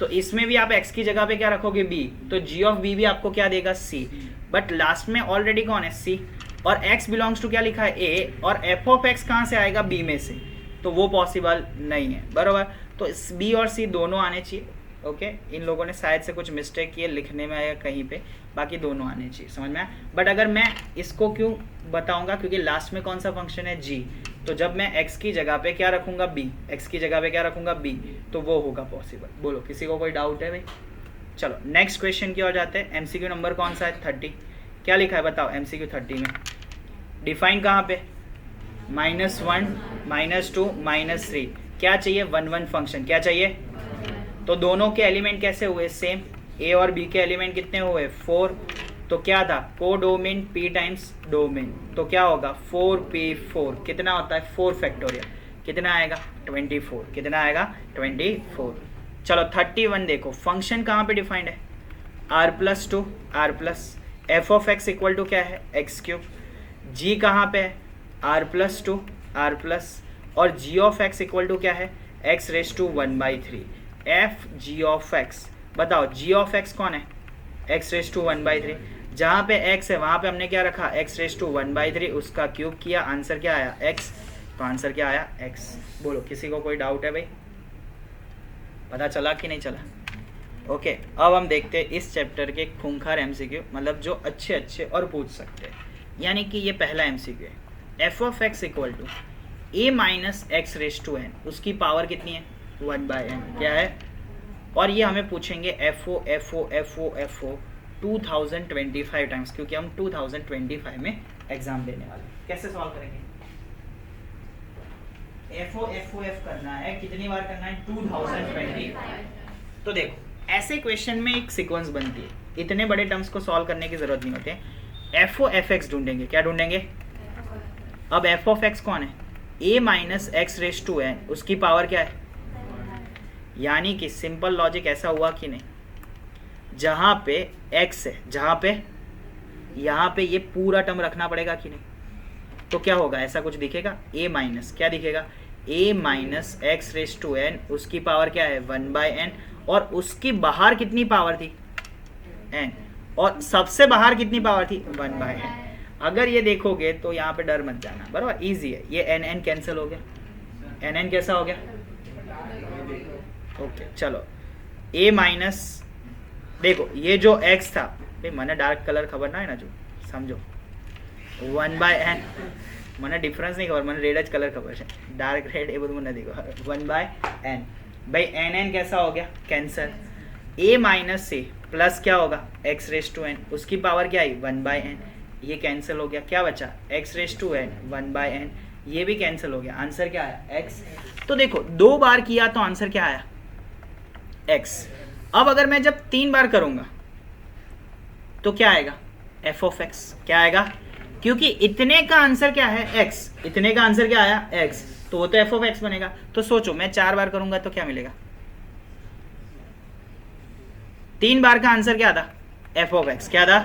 Speaker 1: तो इसमें भी आप एक्स की जगह पे क्या रखोगे, बी, तो जी ऑफ बी भी आपको क्या देगा, सी, बट लास्ट में ऑलरेडी कौन है, सी, और एक्स बिलोंग्स टू क्या लिखा है, ए, और एफ ऑफ एक्स कहाँ से आएगा, बी में से, तो वो पॉसिबल नहीं है, बरोबर, तो इस बी और सी दोनों आने चाहिए, ओके, इन लोगों ने शायद से कुछ मिस्टेक किए लिखने में या कहीं पे, बाकी दोनों आने चाहिए, समझ में आया, बट अगर मैं इसको क्यों बताऊंगा, क्योंकि लास्ट में कौन सा फंक्शन है, जी, तो जब मैं x की जगह पे क्या रखूंगा, b, x की जगह पे क्या रखूंगा, b, तो वो होगा पॉसिबल, बोलो किसी को कोई डाउट है भाई, चलो नेक्स्ट क्वेश्चन की ओर जाते हैं, एमसीक्यू नंबर कौन सा है, 30, क्या लिखा है बताओ, एमसीक्यू 30 में डिफाइन कहाँ पे, -1 -2 -3, क्या चाहिए, 1 1 फंक्शन, क्या चाहिए, तो दोनों के एलिमेंट कैसे हुए, सेम, ए और बी के एलिमेंट कितने हुए, 4, तो क्या था, को डोमेन पी टाइम्स डोमेन, तो क्या होगा 4p4, कितना होता है 4 फैक्टोरियल, कितना आएगा 24, कितना आएगा 24। चलो 31 देखो, फंक्शन कहाँ पे डिफाइंड है, r+2 r+, f of x equal to क्या है, x3, जी कहाँ पे है, r+2 r+, और जी ऑफ एक्स इक्वल टू क्या है, x⁻⁴, F G of x, बताओ जी ऑफ एक्स कौन है, x⁻⁴, जहाँ पे x है वहाँ पे हमने क्या रखा, x⁻⁴, उसका क्यूब किया, आंसर क्या आया, x, तो आंसर क्या आया, x, बोलो किसी को कोई डाउट है भाई, पता चला कि नहीं चला, ओके, अब हम देखते हैं इस चैप्टर के खूंखार एमसीक्यू, मतलब जो अच्छे अच्छे और पूछ सकते हैं, यानी कि ये पहला एमसीक्यू है, f of x equal to a-x⁻n, उसकी पावर कितनी है, 1/n, क्या है, और ये हमें पूछेंगे FO 2025 टाइम्स, क्योंकि हम 2025 में एग्जाम देने वाले हैं, कैसे सॉल्व करेंगे, FO करना है, कितनी बार करना है, 2025, तो देखो ऐसे क्वेश्चन में एक सीक्वेंस बनती है, इतने बड़े टर्म्स को सॉल्व करने की जरूरत नहीं होती है, FO ढूंढेंगे, क्या ढूंढेंगे, अब एफ ऑफ एक्स कौन है, a-x⁻⁴, उसकी पावर क्या है, यानी कि सिंपल लॉजिक ऐसा हुआ कि नहीं, जहाँ पे x है, जहाँ पे यहाँ पे ये पूरा टर्म रखना पड़ेगा कि नहीं, तो क्या होगा, ऐसा कुछ दिखेगा, a- क्या दिखेगा, a-x⁻n, उसकी पावर क्या है 1/n, और उसकी बाहर कितनी पावर थी, n, और सबसे बाहर कितनी पावर थी 1/n, अगर ये देखोगे तो यहाँ पे डर मत जाना, बराबर, इजी है, ये n कैंसिल हो गया, n कैसा हो गया, ओके, चलो a- देखो ये जो x था, भाई मैंने डार्क कलर खबर ना है ना, जो समझो 1/n, मैंने डिफरेंस नहीं खबर, मैंने रेड कलर खबर है, डार्क रेड ये બધું મને देखो 1/n, भाई n कैसा हो गया, कैंसर, a- से प्लस क्या होगा x⁻n, उसकी पावर क्या आई 1/n, ये कैंसिल हो गया, क्या बचा x⁻n 1/n, ये भी कैंसिल हो गया, आंसर क्या आया x, तो देखो 2 बार किया तो आंसर क्या आया x, अब अगर मैं जब 3 बार करूंगा तो क्या आएगा f ऑफ x, क्या आएगा, क्योंकि इतने का आंसर क्या है x, इतने का आंसर क्या आया x, तो वो तो एफ ऑफ एक्स बनेगा। तो सोचो मैं 4 बार करूंगा तो क्या मिलेगा, 3 बार का आंसर क्या था, एफ ऑफ एक्स क्या था,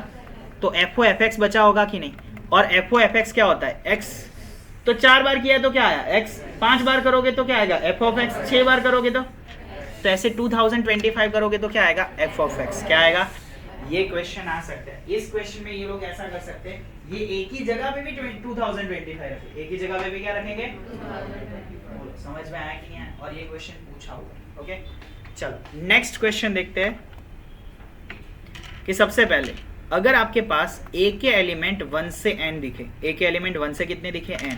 Speaker 1: तो एफ ओ एफ एक्स बचा होगा कि नहीं। और एफ ओ एफ एक्स क्या होता है, एक्स। तो 4 बार किया तो क्या आया, एक्स। 5 बार करोगे तो क्या आएगा, एफ ऑफ एक्स। 6 बार करोगे तो ऐसे 2025 करोगे तो क्या आएगा, एफ ऑफ एक्स क्या आएगा। ये क्वेश्चन आ सकता है। इस क्वेश्चन में ये लोग ऐसा कर सकते हैं, ये एक ही जगह पे भी 2025 रखेंगे, एक ही जगह पे भी क्या रखेंगे, समझ में आया कि नहीं आया। और ये क्वेश्चन पूछा हुआ। ओके चलो नेक्स्ट क्वेश्चन देखते हैं कि सबसे पहले अगर आपके पास ए के एलिमेंट 1 से n दिखे, ए के एलिमेंट 1 से कितने दिखे, n,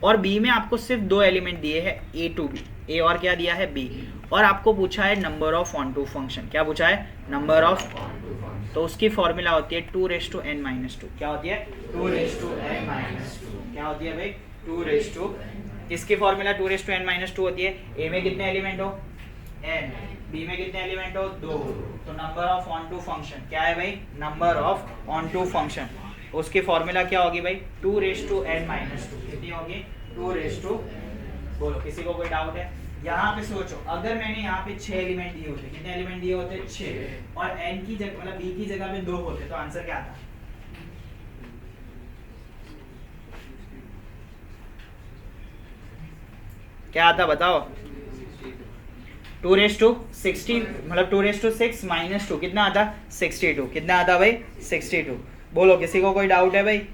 Speaker 1: और बी में आपको सिर्फ 2 एलिमेंट दिए हैं, ए टू बी, ए और क्या दिया है, बी, और आपको पूछा है number of onto function, क्या पूछा है, नंबर ऑफ, तो उसकी फॉर्मूला होती है 2n-2। क्या होती है, 2n-2। क्या होती है भाई, 2, इसकी फॉर्मूला 2n-2 होती है। ए में कितने एलिमेंट हो, n, बी में कितने एलिमेंट हो, 2, तो number of onto function क्या है भाई, number of onto function, उसकी फॉर्मूला क्या होगी भाई, 2n-2। कितनी होगी, 2, बोलो किसी को कोई डाउट है। यहाँ पे सोचो अगर मैंने यहाँ पे 6 एलिमेंट दिए होते, कितने एलिमेंट दिए होते, 6, और n की जगह मतलब b की जगह पे 2 होते, तो आंसर क्या आता, क्या आता बताओ, 2:60 मतलब 2:6 - 2 कितना आता, 62। कितना आता भाई, 62। बोलो किसी को कोई डाउट है भाई,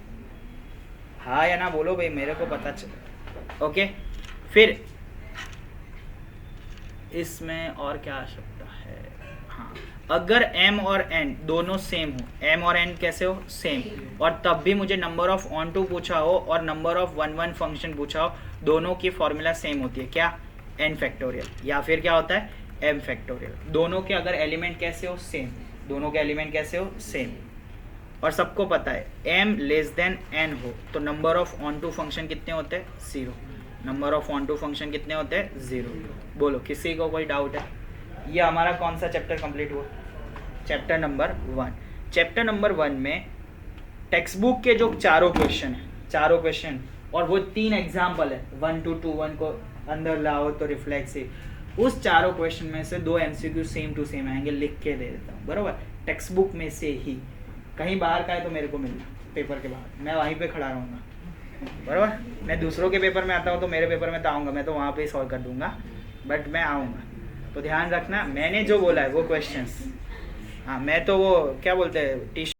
Speaker 1: हाँ या ना बोलो भाई, मेरे को पता चला। ओके फिर इसमें और क्या आ सकता है, हाँ अगर m और n दोनों सेम हो, m और n कैसे हो, सेम, और तब भी मुझे नंबर ऑफ ऑन टू पूछा हो और नंबर ऑफ 1 फंक्शन पूछा हो, दोनों की फॉर्मूला सेम होती है, क्या, n फैक्टोरियल, या फिर क्या होता है, m फैक्टोरियल। दोनों के अगर एलिमेंट कैसे हो, सेम, दोनों के एलिमेंट कैसे हो, सेम, और सबको पता है m लेस देन n हो तो number of onto function कितने होते हैं, 0। Number of onto function कितने होते हैं, 0। बोलो किसी को कोई डाउट है। ये हमारा कौन सा चैप्टर कंप्लीट हुआ, चैप्टर नंबर 1। चैप्टर नंबर 1 में टेक्स्ट बुक के जो चारों क्वेश्चन है, चारों क्वेश्चन, और वो 3 एग्जाम्पल है, 1 to 2 को अंदर लाओ तो रिफ्लेक्सिव, उस चारों क्वेश्चन में से 2 MCQ सेम टू सेम आएंगे, लिख के दे देता हूँ बरोबर, टेक्स्ट बुक में से ही। कहीं बाहर का है तो मेरे को मिलना पेपर के बाहर, मैं वहीं पे खड़ा रहूँगा बरोबर। मैं दूसरों के पेपर में आता हूँ तो मेरे पेपर में तो आऊँगा, मैं तो वहाँ पे ही सॉल्व कर दूंगा, बट मैं आऊँगा। तो ध्यान रखना मैंने जो बोला है वो क्वेश्चंस, हाँ मैं तो वो क्या बोलते हैं